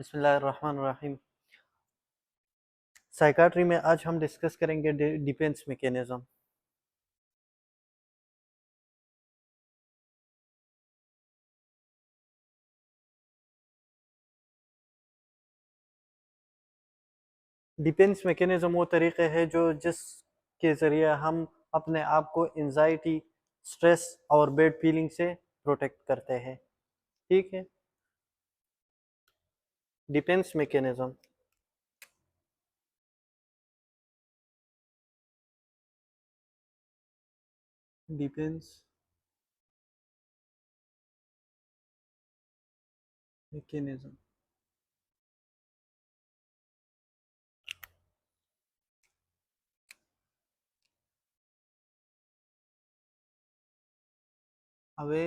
बिस्मिल्लाहिर्रहमानिर्रहीम। साइकाट्री में आज हम डिस्कस करेंगे डिफेंस मैकेनिज्म। डिफेंस मैकेनिज्म वो तरीके हैं जो जिसके ज़रिए हम अपने आप को एंजाइटी, स्ट्रेस और बैड फीलिंग से प्रोटेक्ट करते हैं। ठीक है, defence mechanism. Defence mechanism away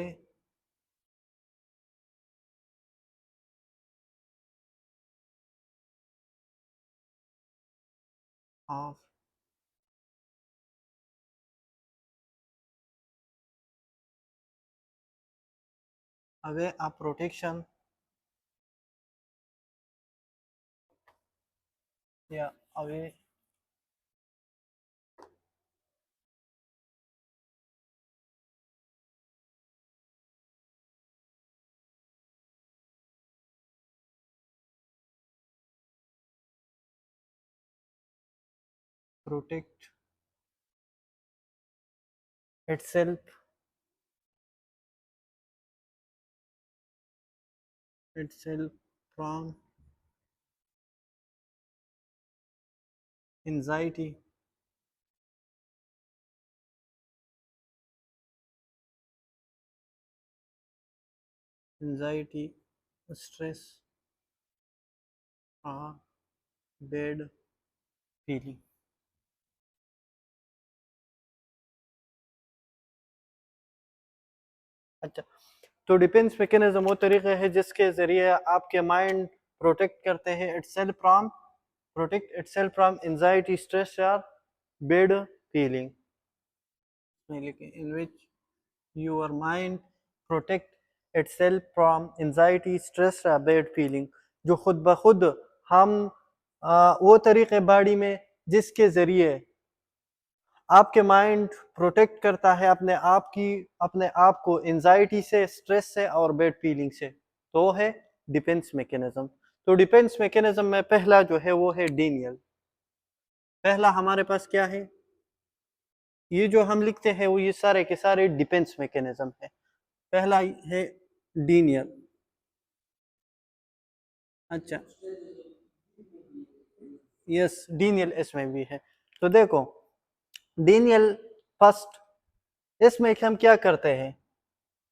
of away of protection या away protect itself from anxiety, stress or bad feeling। अच्छा, तो डिफेंस मैकेनिज्म वो तरीके है जिसके ज़रिए आपके mind protect itself from anxiety, stress या bad feeling. In which your mind protect itself from anxiety, stress या बैड फीलिंग, जो खुद ब खुद हम वो तरीके बॉडी में जिसके ज़रिए आपके माइंड प्रोटेक्ट करता है अपने आप को एंजाइटी से, स्ट्रेस से और बैड फीलिंग से, तो है डिफेंस मैकेनिज्म। तो डिफेंस मैकेनिज्म में पहला जो है वो है डीनियल। पहला हमारे पास क्या है, ये जो हम लिखते हैं वो ये सारे के सारे डिफेंस मैकेनिज्म है। पहला है डीनियल। अच्छा, यस, डीनियल इसमें भी है। तो देखो, डीनियल फर्स्ट, इसमें हम क्या करते हैं,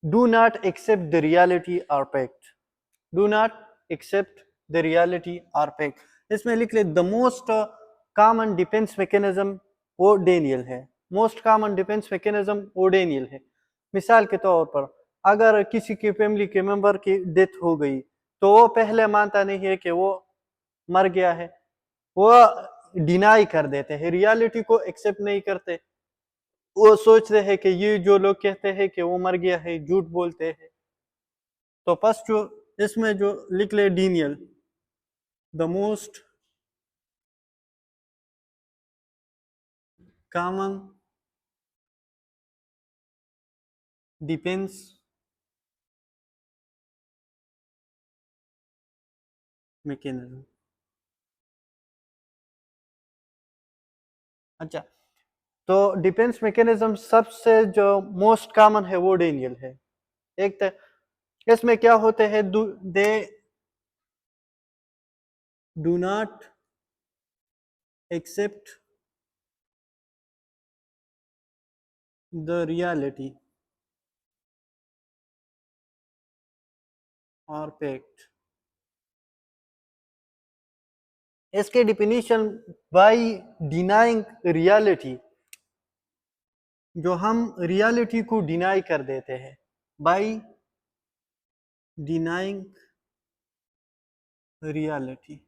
do not accept the reality और fact. Do not accept the reality और फैक्ट। इसमें लिख ले the most common defence mechanism वो डेनियल है। मोस्ट कॉमन डिफेंस मैकेनिज्म वो डेनियल है। मिसाल के तौर पर अगर किसी की फैमिली के मेंबर की डेथ हो गई तो वो पहले मानता नहीं है कि वो मर गया है, वो डिनाई कर देते हैं, रियलिटी को एक्सेप्ट नहीं करते। वो सोचते हैं कि ये जो लोग कहते हैं कि वो मर गया है, झूठ बोलते हैं। तो फर्स्ट जो इसमें जो लिख ले denial, the most common defence mechanism. अच्छा, तो डिफेंस मैकेनिज्म सबसे जो मोस्ट कॉमन है वो डेनियल है। एक तो इसमें क्या होते हैं, they do not accept the reality और फैक्ट। इसके डिफिनीशन, बाय डिनाइंग रियलिटी, जो हम रियलिटी को डिनाई कर देते हैं, बाय डिनाइंग रियलिटी।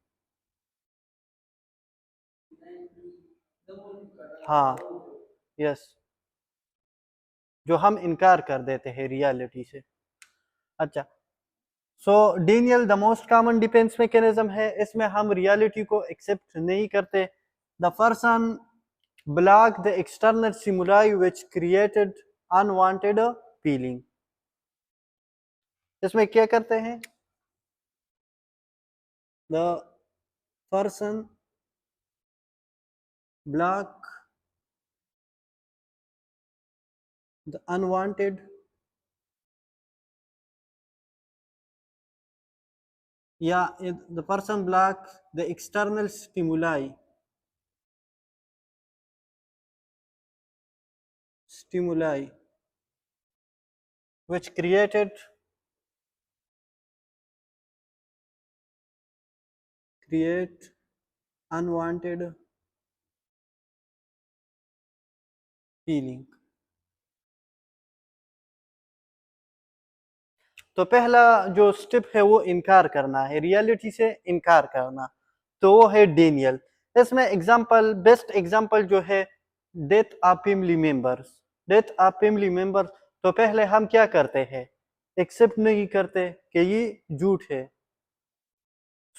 हाँ, यस, जो हम इनकार कर देते हैं रियलिटी से। अच्छा, so denial the most common defence mechanism है, इसमें हम रियलिटी को एक्सेप्ट नहीं करते. The person block the external stimuli which created unwanted feeling. इसमें क्या करते हैं? The person block the unwanted the person block the external stimuli which create unwanted feeling. तो पहला जो स्टेप है वो इनकार करना है, रियलिटी से इनकार करना, तो वो है डेनियल. इसमें एग्जांपल, बेस्ट एग्जांपल जो है death of family members. Death of family members, तो पहले हम क्या करते हैं? एक्सेप्ट नहीं करते कि ये झूठ है.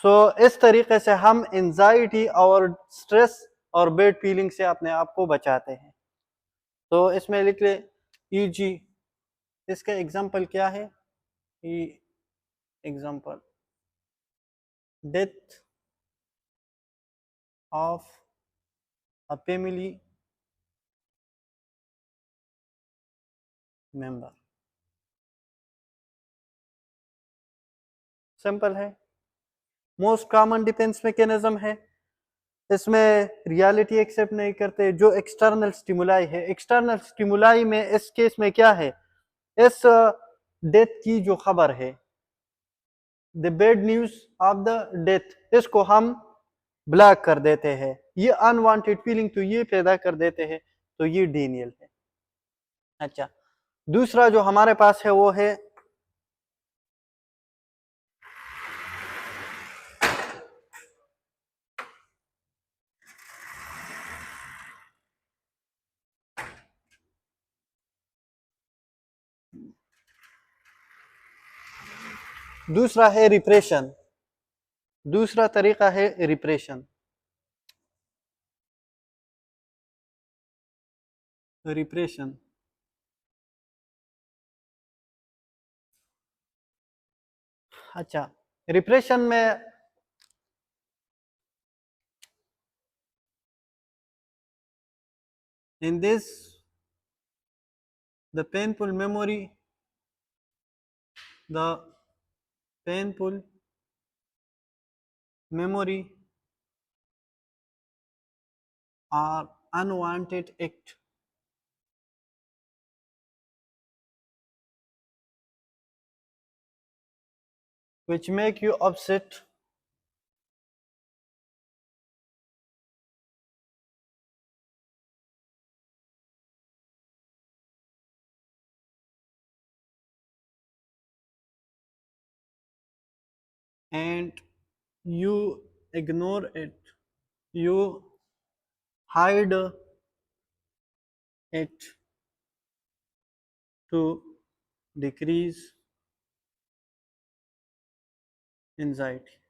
सो इस तरीके से हम एंजाइटी और स्ट्रेस और बैड फीलिंग से अपने आप को बचाते हैं. तो इसमें लिख ले ईजी, इसका एग्जांपल क्या है? Example death of a family member. Simple है. मोस्ट कॉमन डिफेंस मैकेनिज्म है, इसमें रियलिटी एक्सेप्ट नहीं करते. जो एक्सटर्नल स्टिमुलाई है, एक्सटर्नल स्टिमुलाई में इस केस में क्या है? इस डेथ की जो खबर है, the bad news of the death, इसको हम ब्लॉक कर देते हैं. ये अनवांटेड फीलिंग तो ये पैदा कर देते हैं, तो ये डेनियल है. अच्छा, दूसरा जो हमारे पास है वो है दूसरा है रिप्रेशन. दूसरा तरीका है रिप्रेशन. रिप्रेशन, अच्छा, रिप्रेशन में in this the painful memory, the painful memory or unwanted act which make you upset and you ignore it, you hide it to decrease anxiety.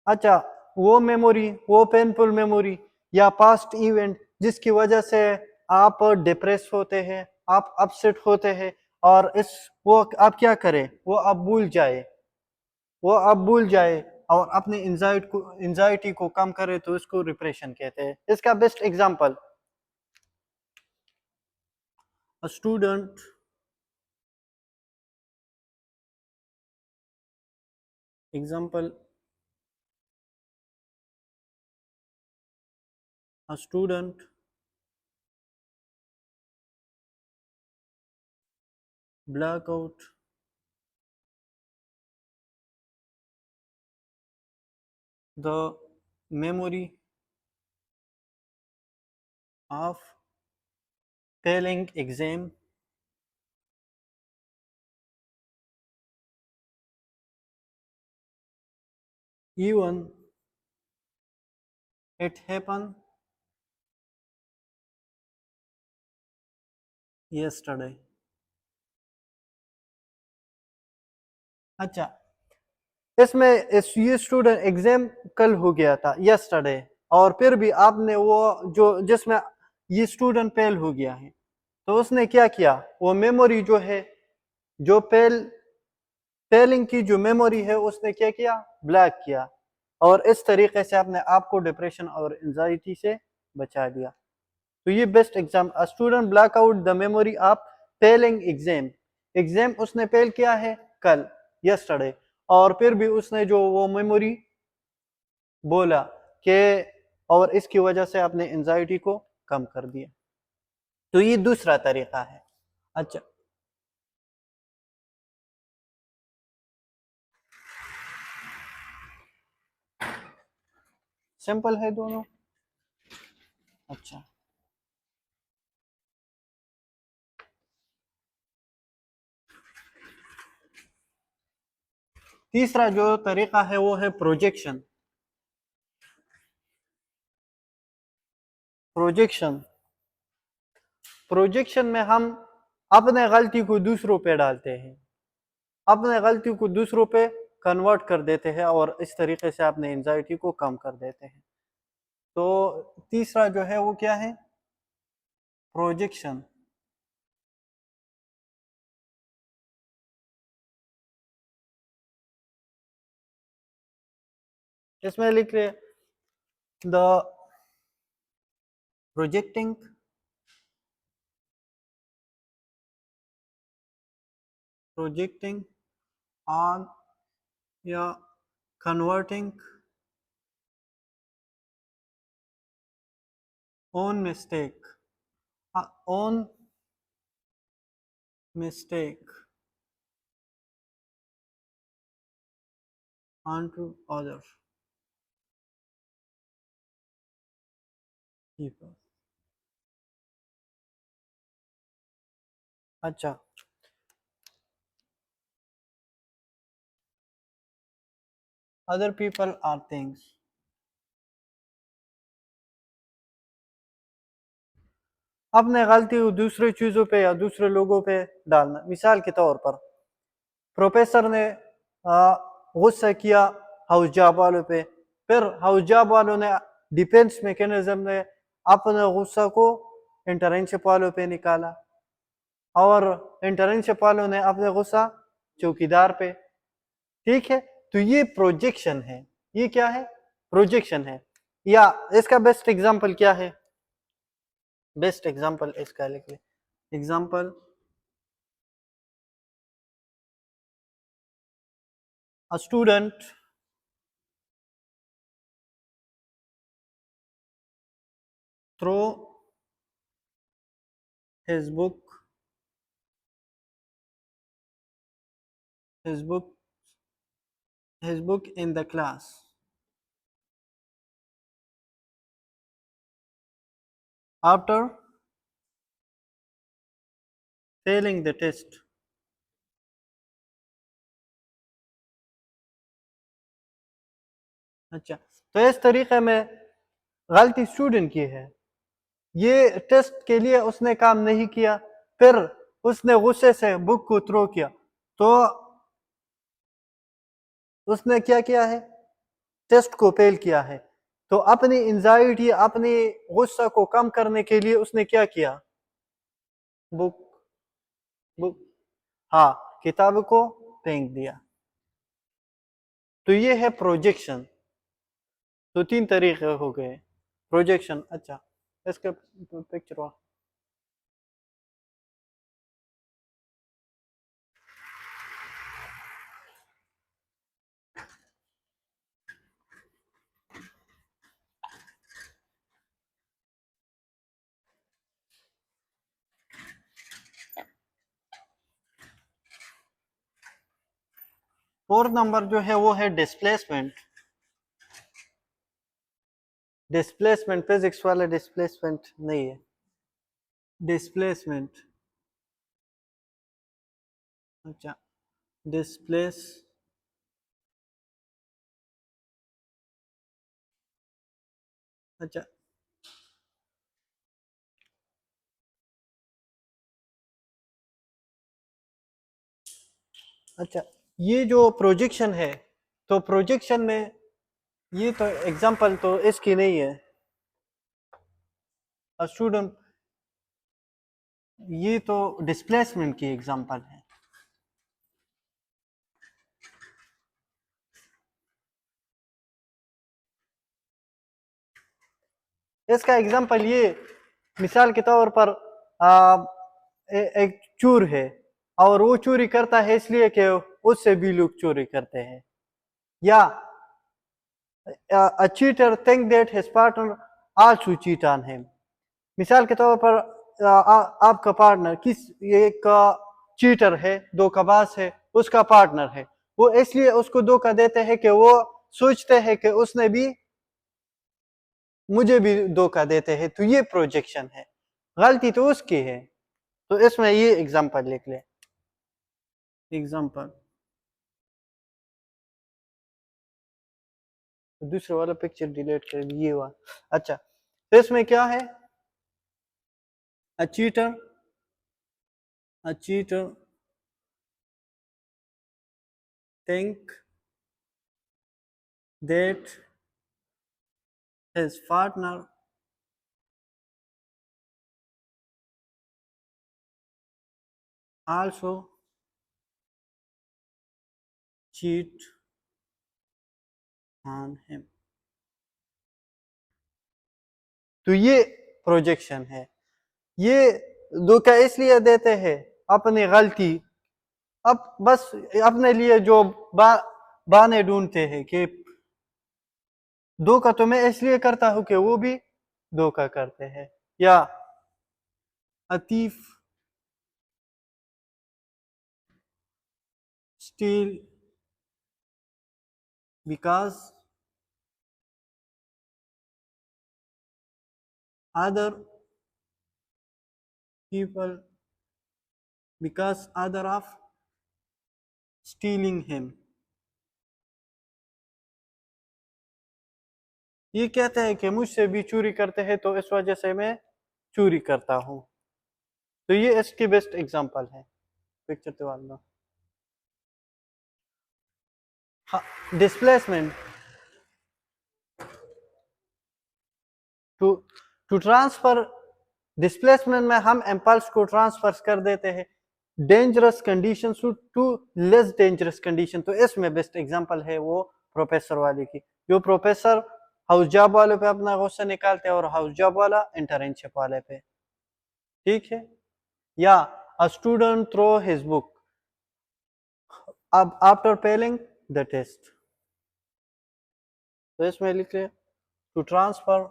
अच्छा, वो मेमोरी, वो पेनफुल मेमोरी या past event जिसकी वजह से आप depress होते हैं, आप अपसेट होते हैं, और इस वो आप क्या करें? वो आप भूल जाए, वो आप भूल जाए और अपने एंजाइटी को कम करे, तो इसको रिप्रेशन कहते हैं. इसका best example, a student example, a student blackout the memory of failing exam even it happened yesterday. अच्छा, इसमें ये स्टूडेंट एग्जाम कल हो गया था यस्टरडे, और फिर भी आपने वो जो जिसमें ये स्टूडेंट फेल हो गया है, तो उसने क्या किया, वो मेमोरी जो है, जो फेलिंग की जो मेमोरी है, उसने क्या किया, ब्लैक किया, और इस तरीके से अपने आप को डिप्रेशन और एंजाइटी से बचा दिया। तो ये best exam, a student black out the memory of Fehling exam, exam उसने फेल किया है कल यस्टरडे, और फिर भी उसने जो वो मेमोरी बोला कि, और इसकी वजह से अपने एंजाइटी को कम कर दिया। तो ये दूसरा तरीका है। अच्छा, सिंपल है दोनों। अच्छा, तीसरा जो तरीका है वो है प्रोजेक्शन। प्रोजेक्शन प्रोजेक्शन में हम अपने गलती को दूसरों पे डालते हैं, अपने गलती को दूसरों पे कन्वर्ट कर देते हैं, और इस तरीके से अपने एंजाइटी को कम कर देते हैं। तो तीसरा जो है वो क्या है, प्रोजेक्शन। इसमें लिख रहे द प्रोजेक्टिंग प्रोजेक्टिंग ऑन या converting own mistake own mistake onto other people। अच्छा, other people are things, अपने गलती को दूसरे चीजों पे या दूसरे लोगों पे डालना। मिसाल के तौर पर प्रोफेसर ने गुस्सा किया हाउस जॉब वालों पे, फिर हाउस जॉब वालों ने डिफेंस मैकेनिज्म ने अपने गुस्सा को इंटर्नशिप वालों पे निकाला, और इंटर्नशिप वालों ने अपने गुस्सा चौकीदार पे। ठीक है, तो ये प्रोजेक्शन है। ये क्या है, प्रोजेक्शन है। या इसका बेस्ट एग्जांपल क्या है, बेस्ट एग्जांपल इसका लिखिए, example a student throw his his book book in the class after failing the test। अच्छा, तो इस तरीके में गलती स्टूडेंट की है, ये टेस्ट के लिए उसने काम नहीं किया, फिर उसने गुस्से से बुक को थ्रो किया, तो उसने क्या किया है, टेस्ट को फेल किया है। तो अपनी एंजाइटी, अपनी गुस्सा को कम करने के लिए उसने क्या किया, बुक बुक हाँ, किताब को फेंक दिया। तो ये है प्रोजेक्शन। तो तीन तरीके हो गए प्रोजेक्शन। अच्छा, इसका पिक्चर हुआ। फोर्थ नंबर जो है वो है डिस्प्लेसमेंट। डिस्प्लेसमेंट फिजिक्स वाला डिस्प्लेसमेंट नहीं है, डिस्प्लेसमेंट। अच्छा, डिस्प्लेस अच्छा अच्छा, ये जो प्रोजेक्शन है, तो प्रोजेक्शन में ये तो एग्जांपल तो इसकी नहीं है, स्टूडेंट, ये तो डिस्प्लेसमेंट की एग्जांपल है। इसका एग्जांपल ये, मिसाल के तौर पर एक चोर है और वो चोरी करता है इसलिए कि उससे भी लोग चोरी करते हैं, या a cheater think that his partner also cheat on him। मिसाल के तौर पर आपका पार्टनर किस एक चीटर है, धोखाबाज है, उसका पार्टनर है, वो इसलिए उसको धोखा देते हैं कि वो सोचते हैं कि उसने भी मुझे भी धोखा देते हैं, तो ये प्रोजेक्शन है, गलती तो उसकी है। तो इसमें ये एग्जांपल लिख ले, एग्जांपल। तो दूसरे वाला पिक्चर डिलीट कर, ये हुआ। अच्छा, तो इसमें क्या है, a cheater think that his partner also cheat on him। तो ये प्रोजेक्शन है, ये धोखा इसलिए देते हैं अपनी गलती, अब बस अपने लिए जो बहाने ढूंढते हैं कि धोखा तो मैं इसलिए करता हूं कि वो भी धोखा करते हैं, या a thief steal because other people, because other of stealing him। ये कहते हैं कि मुझसे भी चोरी करते हैं तो इस वजह से मैं चोरी करता हूं। तो ये इसकी बेस्ट एग्जांपल है, पिक्चर तो वाला displacement. To to transfer, displacement में हम इम्पल्स को ट्रांसफर कर देते हैं dangerous condition to less dangerous condition. तो इसमें बेस्ट एग्जांपल है वो प्रोफेसर वाले की, जो प्रोफेसर हाउस जॉब वाले पे अपना गुस्सा निकालते हैं और हाउस जॉब वाला इंटर्नशिप वाले पे, ठीक है। या a student throw his book अब आफ्टर फेलिंग द टेस्ट। तो इसमें लिखे to transfer,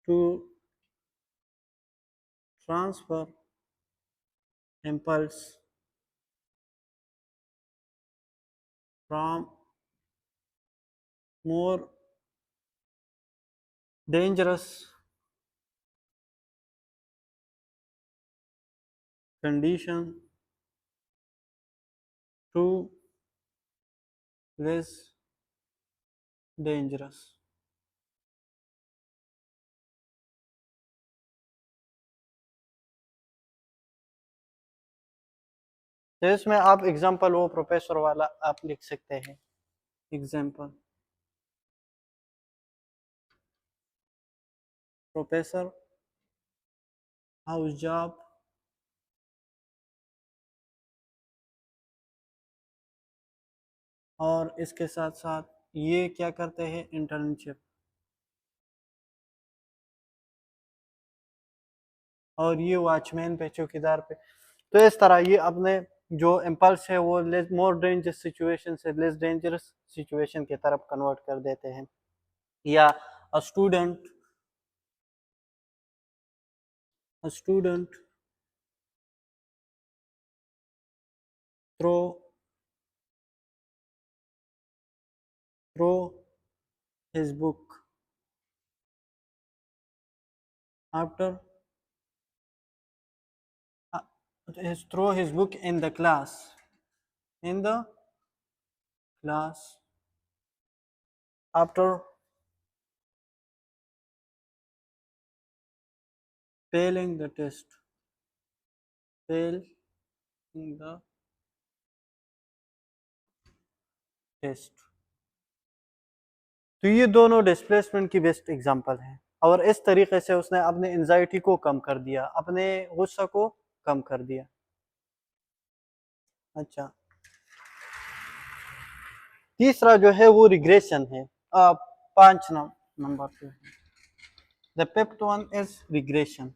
to transfer impulse from more dangerous condition to less dangerous। तो इसमें आप एग्जांपल वो प्रोफेसर वाला आप लिख सकते हैं, एग्जांपल प्रोफेसर हाउस जॉब और इसके साथ साथ ये क्या करते हैं, इंटर्नशिप, और ये वॉचमैन पे, चौकीदार पे। तो इस तरह ये अपने जो इम्पल्स है वो मोर डेंजरस सिचुएशन से लेस डेंजरस सिचुएशन की तरफ कन्वर्ट कर देते हैं। या a student throw his book after uh, throw his book in the class, in the class after failing the test, failing the test. तो ये दोनों डिस्प्लेसमेंट की बेस्ट एग्जांपल हैं और इस तरीके से उसने अपने एंजाइटी को कम कर दिया, अपने गुस्सा को कम कर दिया। अच्छा, तीसरा जो है वो रिग्रेशन है। 5 नंबर पे the fifth one is regression.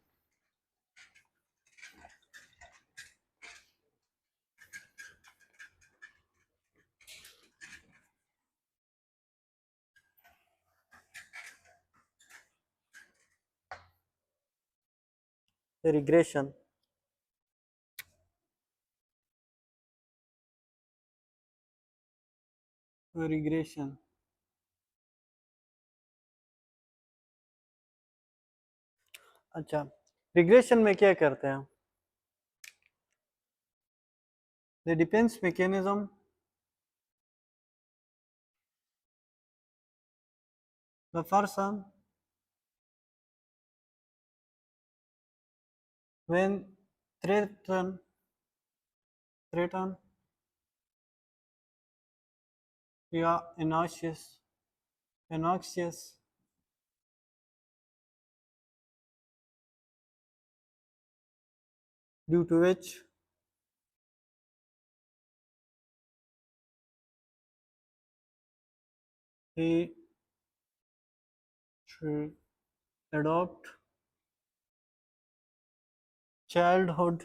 Regression, regression अच्छा, रिग्रेशन में क्या करते हैं? The defence mechanism the person when threaten या anxious due to which he should adopt childhood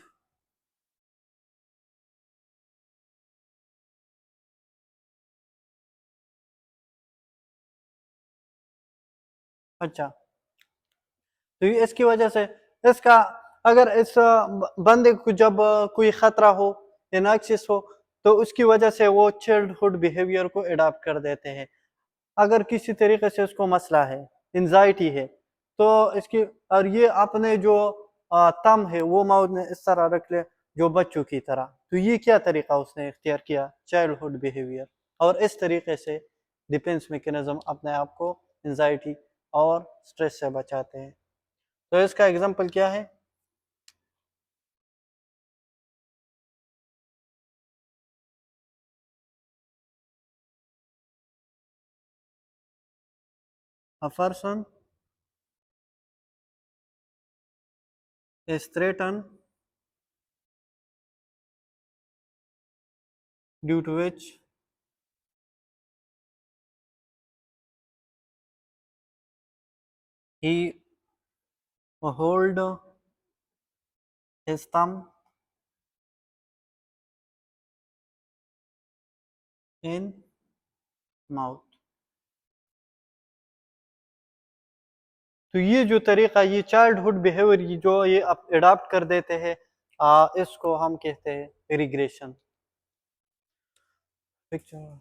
अच्छा, तो ये इसकी वजह से इसका अगर इस बंदे को जब कोई खतरा हो, एनाक्सिस हो, तो उसकी वजह से वो चाइल्डहुड बिहेवियर को अडॉप्ट कर देते हैं। अगर किसी तरीके से उसको मसला है, एंजाइटी है, तो इसकी और ये अपने जो तम है वो माउथ में इस तरह रख ले जो बच्चों की तरह, तो ये क्या तरीका उसने इख्तियार किया? Childhood behaviour. और इस तरीके से डिफेंस मैकेनिज्म अपने आप को एंजाइटी और स्ट्रेस से बचाते हैं। तो इसका एग्जांपल क्या है? A person is threatened due to which he hold his thumb in mouth। तो ये जो तरीका, ये चाइल्डहुड बिहेवियर जो ये अडॉप्ट कर देते हैं, इसको हम कहते हैं रिग्रेशन। पिक्चर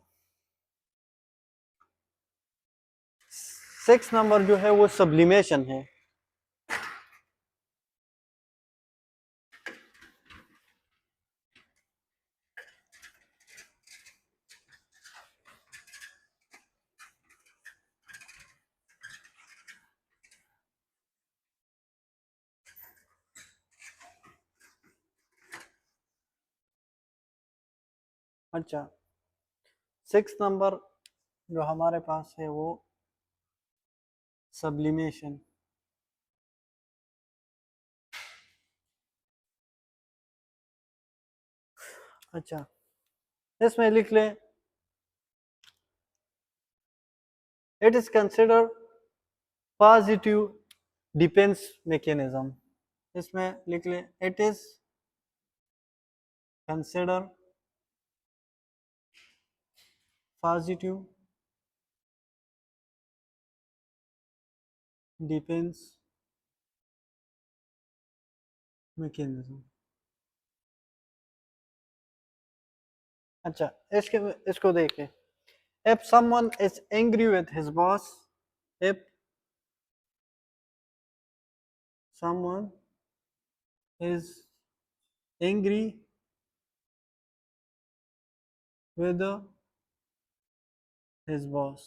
6 नंबर जो है वो सब्लिमेशन है। अच्छा, 6 नंबर जो हमारे पास है वो सब्लिमेशन। अच्छा, इसमें लिख लें it is consider positive defence mechanism. इसमें लिख लें it is consider positive defence mechanism. अच्छा, इसको देखें। If someone is angry with his boss, if someone is angry with his boss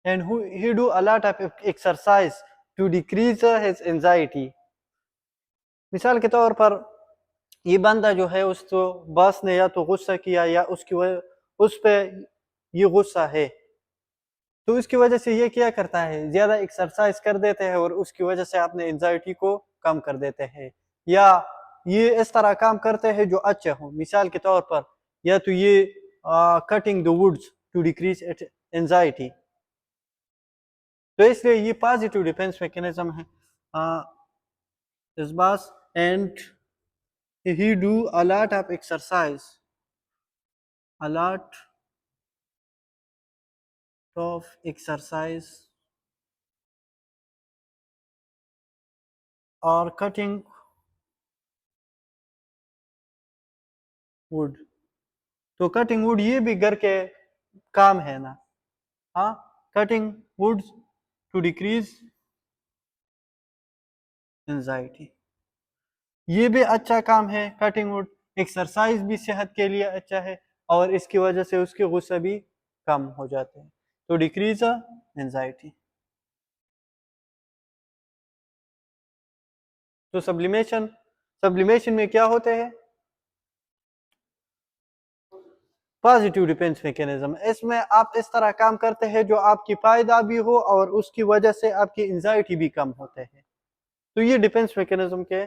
and who he do a lot of exercise to decrease his anxiety, मिसाल के तौर पर ये बंदा जो है उसको बॉस ने या तो गुस्सा किया या उस पे ये गुस्सा है, तो उसकी वजह से ये क्या करता है, ज्यादा एक्सरसाइज कर देते हैं और उसकी वजह से अपने एंजाइटी को कम कर देते हैं, या ये इस तरह काम करते हैं जो अच्छे हों। मिसाल के तौर पर या तो ये cutting the woods to decrease anxiety, तो इसलिए ये पॉजिटिव डिफेंस मैकेनिज्म है इस बात। And he do a lot of exercise, a lot of exercise or cutting wood, तो कटिंग वुड ये भी घर के काम है ना। हाँ, cutting wood to decrease anxiety, ये भी अच्छा काम है। कटिंग वुड एक्सरसाइज भी सेहत के लिए अच्छा है और इसकी वजह से उसके गुस्से भी कम हो जाते हैं, तो डिक्रीज एंजाइटी। तो सब्लिमेशन में क्या होते हैं, पॉजिटिव डिफेंस मैकेनिज्म। इसमें आप इस तरह काम करते हैं जो आपकी फायदा भी हो और उसकी वजह से आपकी एंजाइटी भी कम होते हैं, तो ये डिफेंस मैकेनिज्म के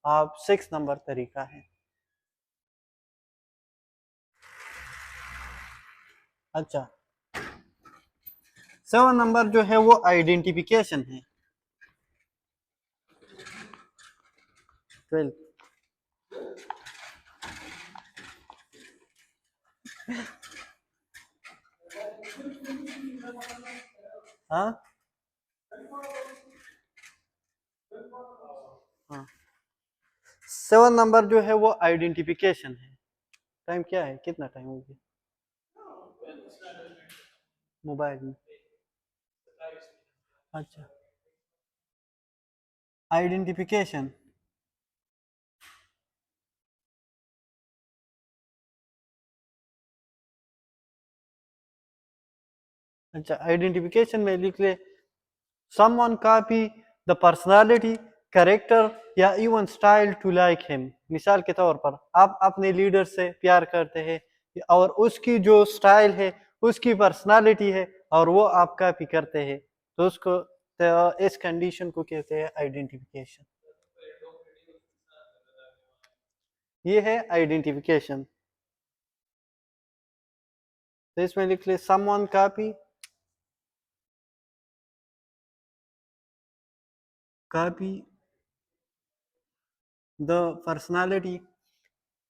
आप 6 नंबर तरीका है। अच्छा, 7 नंबर जो है वो आइडेंटिफिकेशन है। 12 हाँ हाँ, 7 नंबर जो है वो आइडेंटिफिकेशन है। टाइम क्या है, कितना टाइम हो गया मोबाइल में? अच्छा, आइडेंटिफिकेशन, अच्छा आइडेंटिफिकेशन में लिख ले someone copy the personality, character या even style to like him। मिसाल के तौर पर आप अपने लीडर से प्यार करते हैं और उसकी जो स्टाइल है, उसकी पर्सनालिटी है और वो आप कॉपी करते हैं, तो उसको तो इस कंडीशन को कहते हैं आइडेंटिफिकेशन। ये है आइडेंटिफिकेशन, तो इसमें लिख ले someone copy the personality,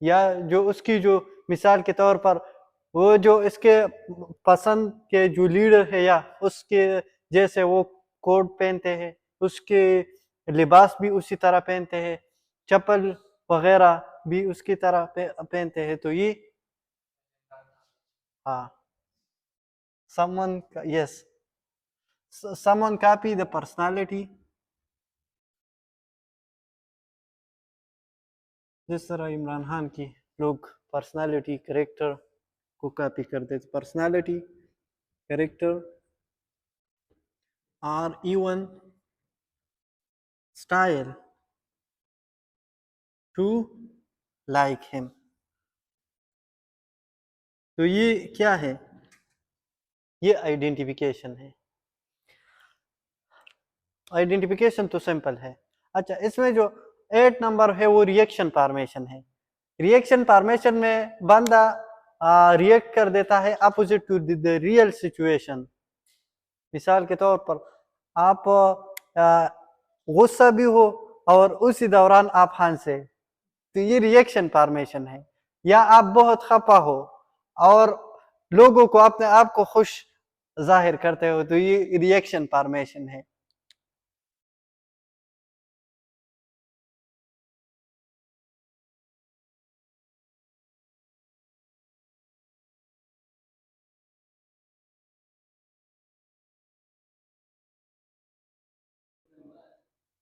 या जो उसकी जो मिसाल के तौर पर वो जो इसके पसंद के जो लीडर है या उसके जैसे वो कोट पहनते हैं, उसके लिबास भी उसी तरह पहनते हैं, चप्पल वगैरह भी उसकी तरह पहनते हैं, तो ये हाँ, someone yes, someone copy the personality, जिस तरह इमरान खान की लोग पर्सनालिटी करेक्टर को कॉपी करते थे, पर्सनालिटी करेक्टर और even style to like him, तो ये क्या है, ये आइडेंटिफिकेशन है। आइडेंटिफिकेशन तो सिंपल है। अच्छा, इसमें जो 8 नंबर है वो रिएक्शन फॉर्मेशन है। रिएक्शन फॉर्मेशन में बंदा रिएक्ट कर देता है opposite to the real situation. मिसाल के तौर पर आप गुस्सा भी हो और उसी दौरान आप हंसे, तो ये रिएक्शन फॉर्मेशन है। या आप बहुत खफा हो और लोगों को अपने आप को खुश जाहिर करते हो, तो ये रिएक्शन फॉर्मेशन है।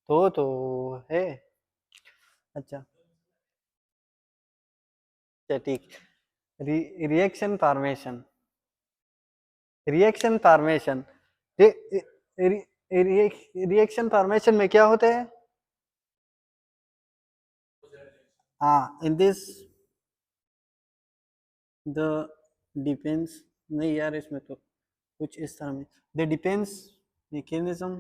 तो है। अच्छा, अच्छा ठीक। Reaction formation, reaction formation, reaction formation में क्या होते हैं, इन दिस द डिपेंड्स, नहीं यार इसमें तो कुछ इस तरह में, the depends mechanism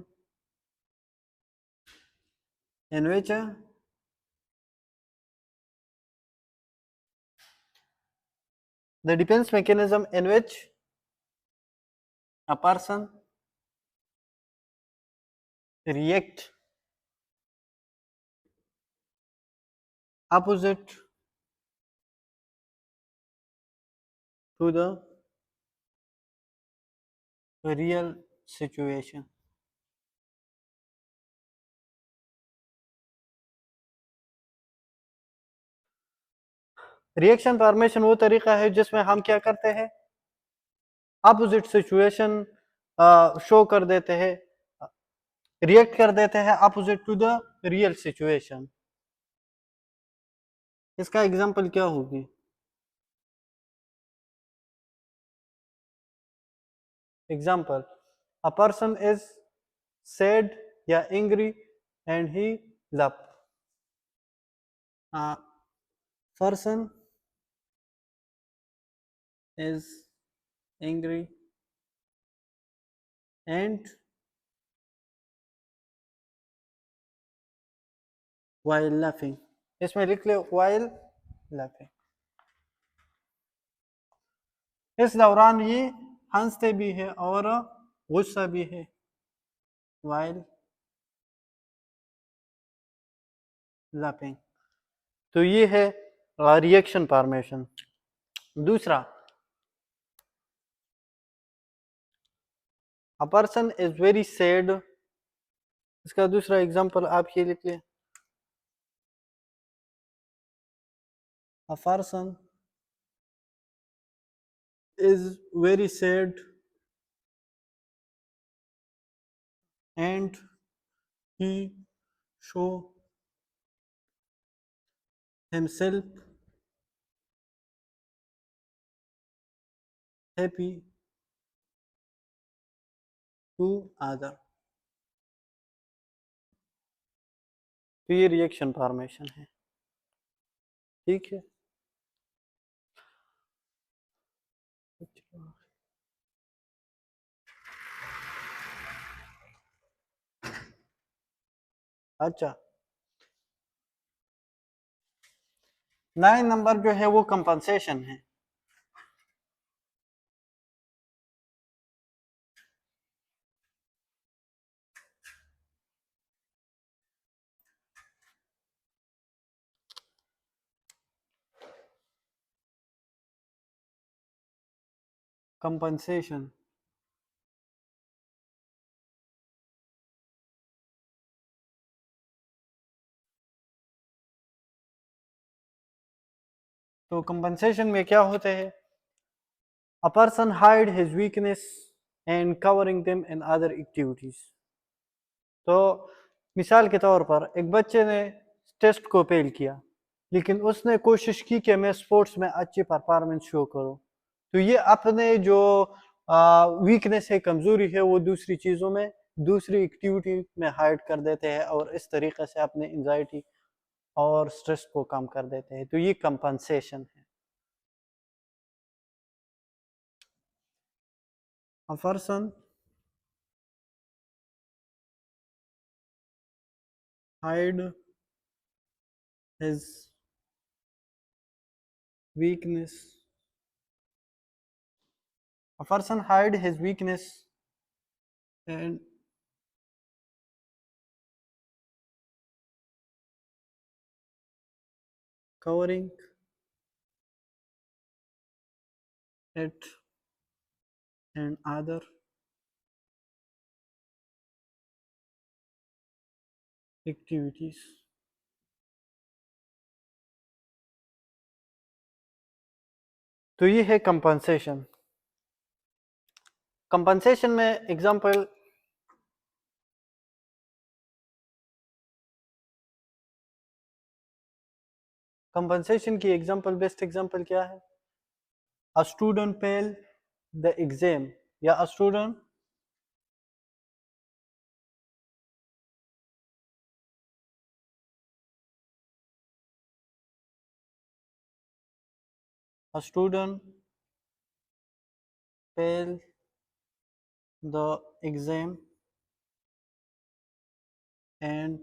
in which the defense mechanism in which a person react opposite to the real situation. Reaction formation वो तरीका है जिसमें हम क्या करते हैं, अपोजिट सिचुएशन शो कर देते हैं, रिएक्ट कर देते हैं opposite to the real situation. इसका एग्जांपल क्या होगी? Example, a person is sad या angry and he love. A person is angry and while laughing, इसमें लिख ले while laughing, इस दौरान ये हंसते भी है और गुस्सा भी है, while laughing। तो ये है रिएक्शन फॉर्मेशन। दूसरा, अ पर्सन इज वेरी सैड, इसका दूसरा एग्जांपल आप ये लिख ले, अ person is very sad and he show himself happy to other। तो ये रिएक्शन फॉर्मेशन है, ठीक है। अच्छा, 9 नंबर जो है वो कंपनसेशन है। कंपनसेशन, तो कंपनसेशन में क्या होते हैं, a person hide his weakness and covering them in other activities. तो मिसाल के तौर पर एक बच्चे ने टेस्ट को फेल किया, लेकिन उसने कोशिश की कि मैं स्पोर्ट्स में अच्छी परफॉर्मेंस शो करूं, तो ये अपने जो वीकनेस है, कमजोरी है, वो दूसरी चीज़ों में, दूसरी एक्टिविटी में हाइड कर देते हैं और इस तरीके से अपने एंजाइटी और स्ट्रेस को कम कर देते हैं। तो ये कंपनसेशन है। A person hide his weakness. A person hide his weakness and covering it and other activities। तो ये है कंपनसेशन। कंपनसेशन में एग्जांपल, कंपनसेशन की एग्जांपल, बेस्ट एग्जांपल क्या है, a student fail the exam, या a student A student fail the exam and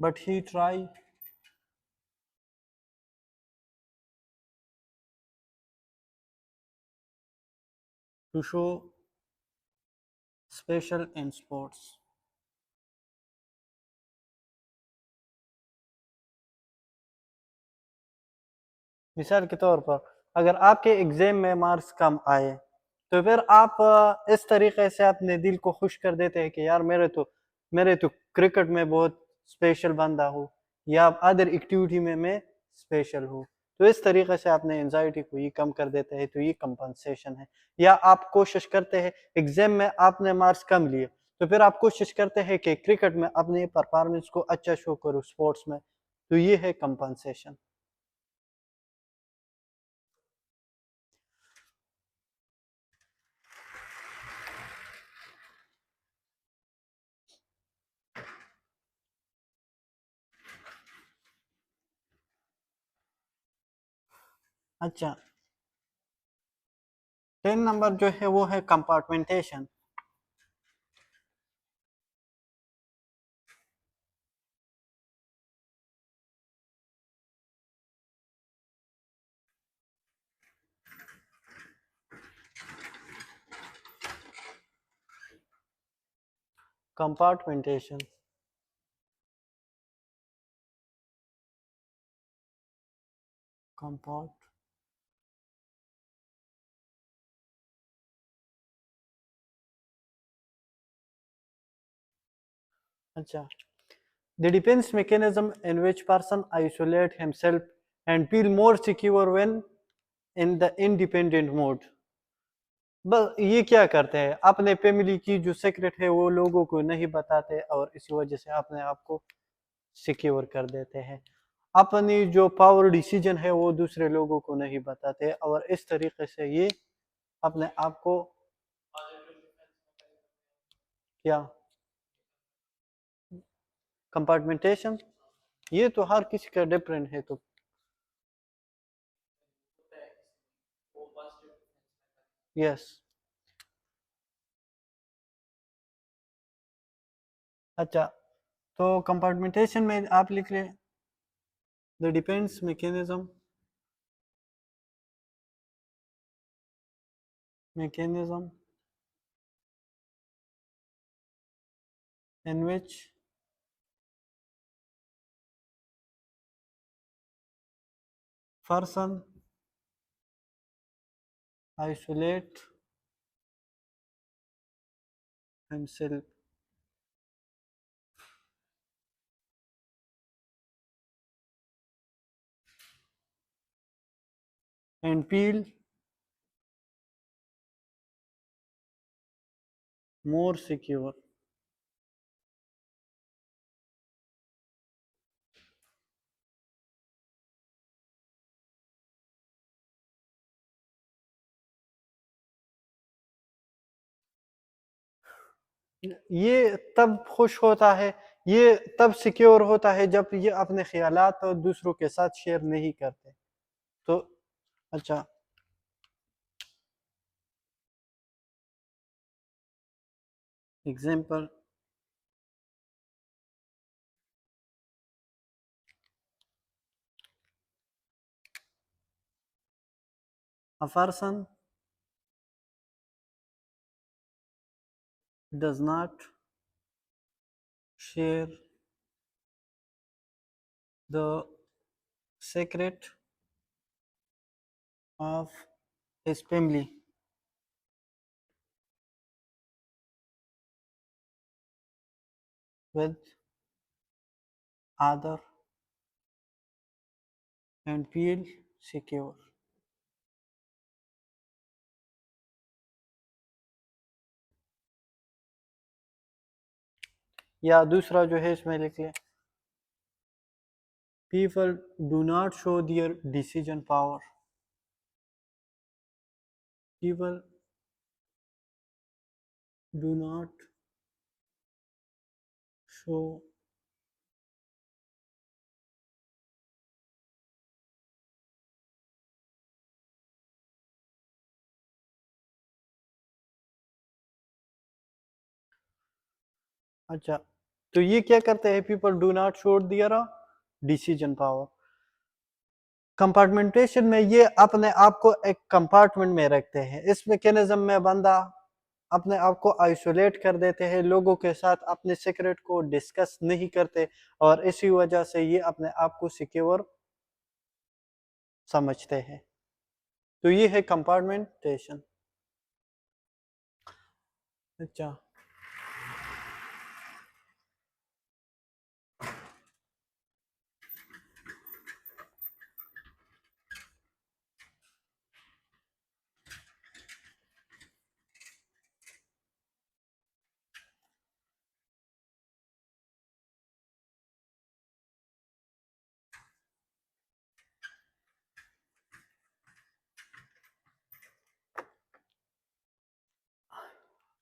but he try to show special in sports. मिसाल के तौर पर अगर आपके एग्जाम में मार्क्स कम आए तो फिर आप इस तरीके से अपने दिल को खुश कर देते हैं कि यार मेरे तो क्रिकेट में बहुत स्पेशल बंदा हूँ या अदर एक्टिविटी में मैं स्पेशल हूँ। तो इस तरीके से अपने एंजाइटी को ये कम कर देते हैं, तो ये कंपनसेशन है। या आप कोशिश करते हैं एग्जाम में आपने मार्क्स कम लिए तो फिर आप कोशिश करते हैं कि क्रिकेट में अपने परफॉर्मेंस को अच्छा शो करो स्पोर्ट्स में, तो ये है कंपनसेशन। अच्छा, 10 नंबर जो है वो है कंपार्टमेंटेशन। कंपार्टमेंटेशन कंपार्ट अच्छा, the defense mechanism in which person isolate himself and feel more secure when in the independent mode। बस ये क्या करते हैं, अपने फैमिली की जो सीक्रेट है वो लोगों को नहीं बताते और इसी वजह से अपने आप को सिक्योर कर देते हैं। अपनी जो पावर डिसीजन है वो दूसरे लोगों को नहीं बताते और इस तरीके से ये अपने आप को क्या कंपार्टमेंटेशन, ये तो हर किसी का डिफरेंट है। तो यस, अच्छा, तो कंपार्टमेंटेशन में आप लिख रहे हैं the depends mechanism in which person isolate himself and feel more secure। ये तब खुश होता है, ये तब सिक्योर होता है जब ये अपने ख्यालात और दूसरों के साथ शेयर नहीं करते। तो अच्छा, example, a person does not share the secret of his family with other and feel secure। या दूसरा जो है इसमें लिख लें people do not show their decision power, people do not show अच्छा, तो ये क्या करते हैं? People do not show their decision power. Compartmentation में ये अपने आप को एक कंपार्टमेंट में रखते हैं। इस मैकेनिज्म में बंदा अपने आप को आइसोलेट कर देते हैं, लोगों के साथ अपने सीक्रेट को डिस्कस नहीं करते, और इसी वजह से ये अपने आप को सिक्योर समझते हैं। तो ये है कंपार्टमेंटेशन। अच्छा,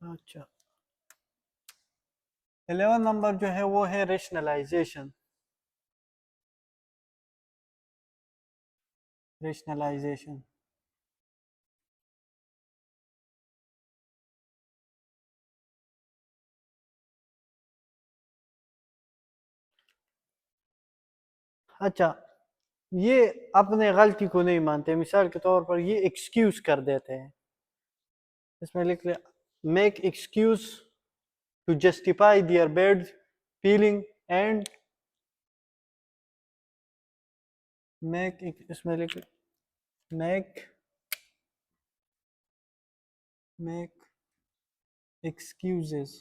अच्छा 11 नंबर जो है वो है रेशनलाइजेशन। रेशनलाइजेशन अच्छा, ये अपने गलती को नहीं मानते। मिसाल के तौर पर ये एक्सक्यूज कर देते हैं। इसमें लिख ले, make excuse to justify their bad feeling and make, इसमें लिख ले, make excuses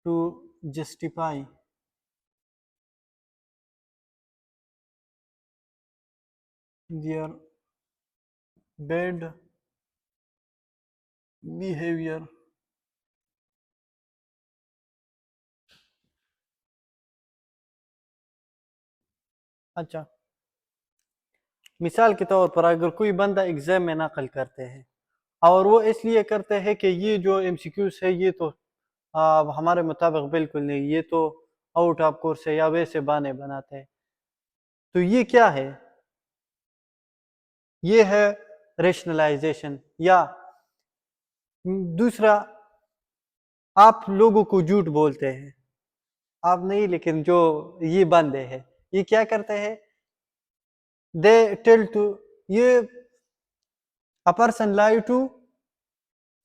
to justify their bad behavior अच्छा, मिसाल के तौर पर अगर कोई बंदा एग्जाम में नकल करते हैं और वो इसलिए करते हैं कि ये जो एमसीक्यूज है ये तो हमारे मुताबिक बिल्कुल नहीं, ये तो आउट ऑफ कोर्स है, या वैसे बहाने बनाते हैं, तो ये क्या है? ये है रेशनलाइजेशन। या दूसरा, आप लोगों को झूठ बोलते हैं, आप नहीं लेकिन जो ये बंदे हैं ये क्या करते हैं? दे टेल टू, ये a person lie to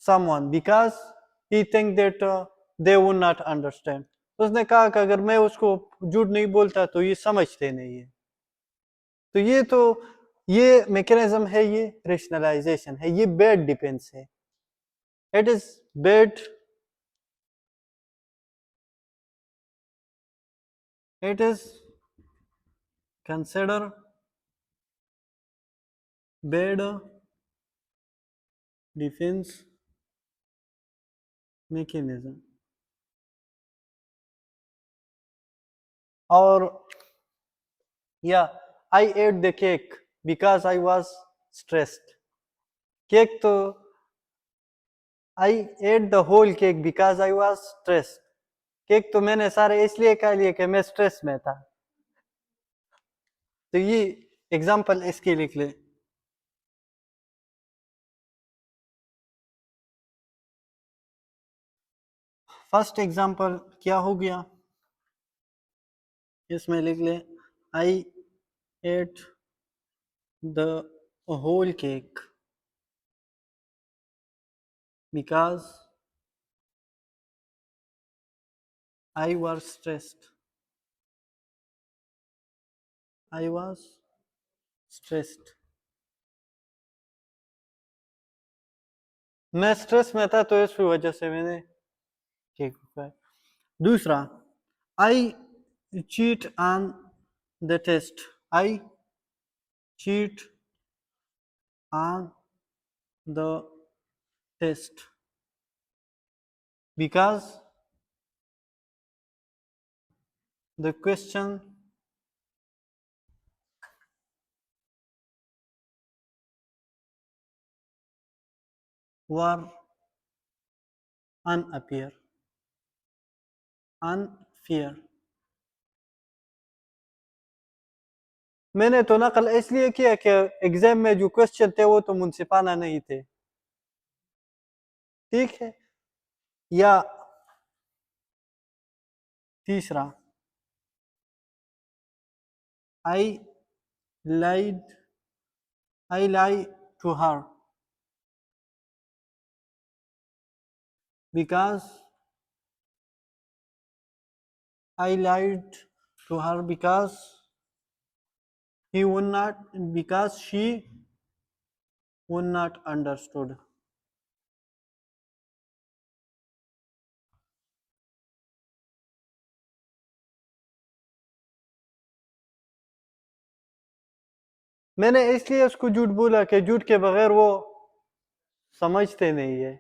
someone because he think that they would not understand। उसने कहा कि अगर मैं उसको झूठ नहीं बोलता तो ये समझते नहीं है। तो ये मैकेनिज्म है, ये रेशनलाइजेशन है, ये बैड डिफेंस है। It is bad, it is consider bad defence mechanism. और या I ate the cake because I was stressed. Cake तो I ate the whole cake because I was stressed. Cake तो मैंने सारे इसलिए खा लिए कि मैं स्ट्रेस में था। तो ये एग्जांपल इसके लिख ले। फर्स्ट एग्जांपल क्या हो गया? इसमें लिख ले, I ate the whole cake because I was stressed. I was stressed, मैं स्ट्रेस में था तो इस वजह से मैंने केक खाया। दूसरा, I cheat on the test. I cheat on the test because the question were unfair। मैंने तो नकल इसलिए किया कि एग्जाम में जो क्वेश्चन थे वो तो मुनसिफाना नहीं थे, ठीक है। या तीसरा, आई लाइड I lie to her because I lied to her because he would not because she would not understood. मैंने इसलिए उसको झूठ बोला कि झूठ के बगैर वो समझते नहीं है.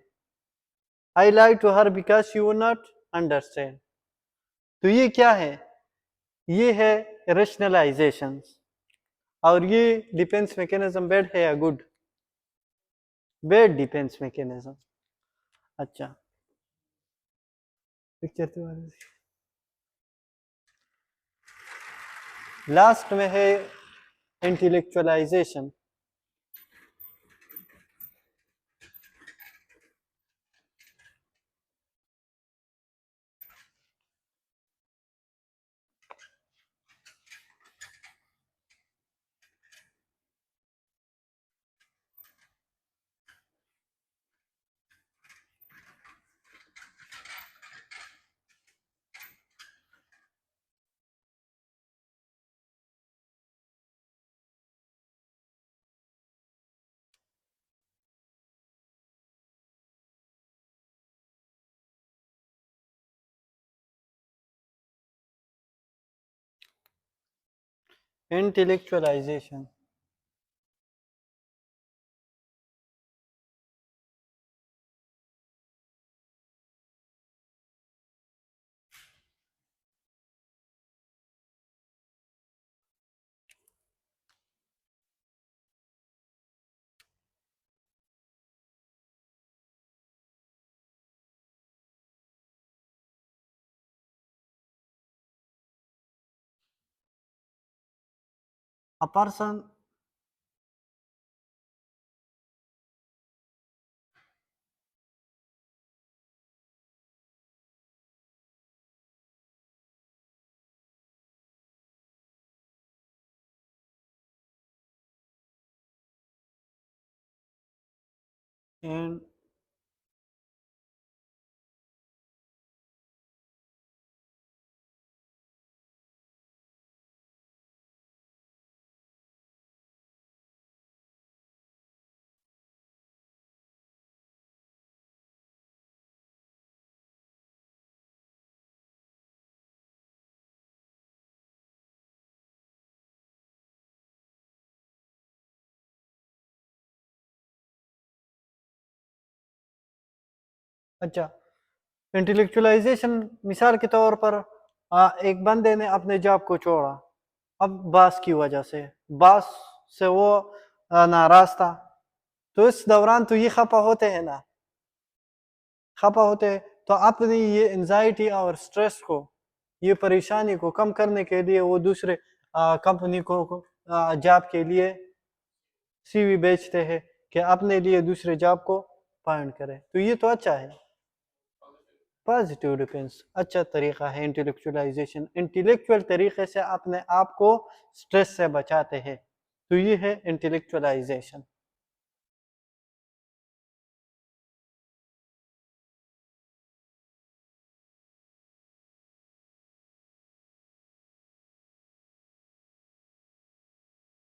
I lied to her because she would not understand. तो ये क्या है? ये है रेशनलाइजेशन. और ये डिफेंस मैकेनिज्म बैड है या गुड? Bad defence mechanism. अच्छा, पिक्चर तो लास्ट में है intellectualisation. Intellectualisation. A person and अच्छा, इंटेलेक्चुअलाइजेशन मिसाल के तौर पर एक बंदे ने अपने जॉब को छोड़ा, अब बॉस की वजह से, बॉस से वो नाराज था, तो इस दौरान तो ये खफा होते हैं ना, खफा होते हैं, तो अपनी ये एंजाइटी और स्ट्रेस को, ये परेशानी को कम करने के लिए वो दूसरे कंपनी को जॉब के लिए सीवी बेचते हैं कि अपने लिए दूसरे जॉब को फाइंड करें. तो ये तो अच्छा है, पॉजिटिव डिफेंस, अच्छा तरीका है इंटेलेक्चुअलाइजेशन. इंटेलेक्चुअल तरीके से अपने आप को स्ट्रेस से बचाते हैं, तो ये है इंटेलेक्चुअलाइजेशन.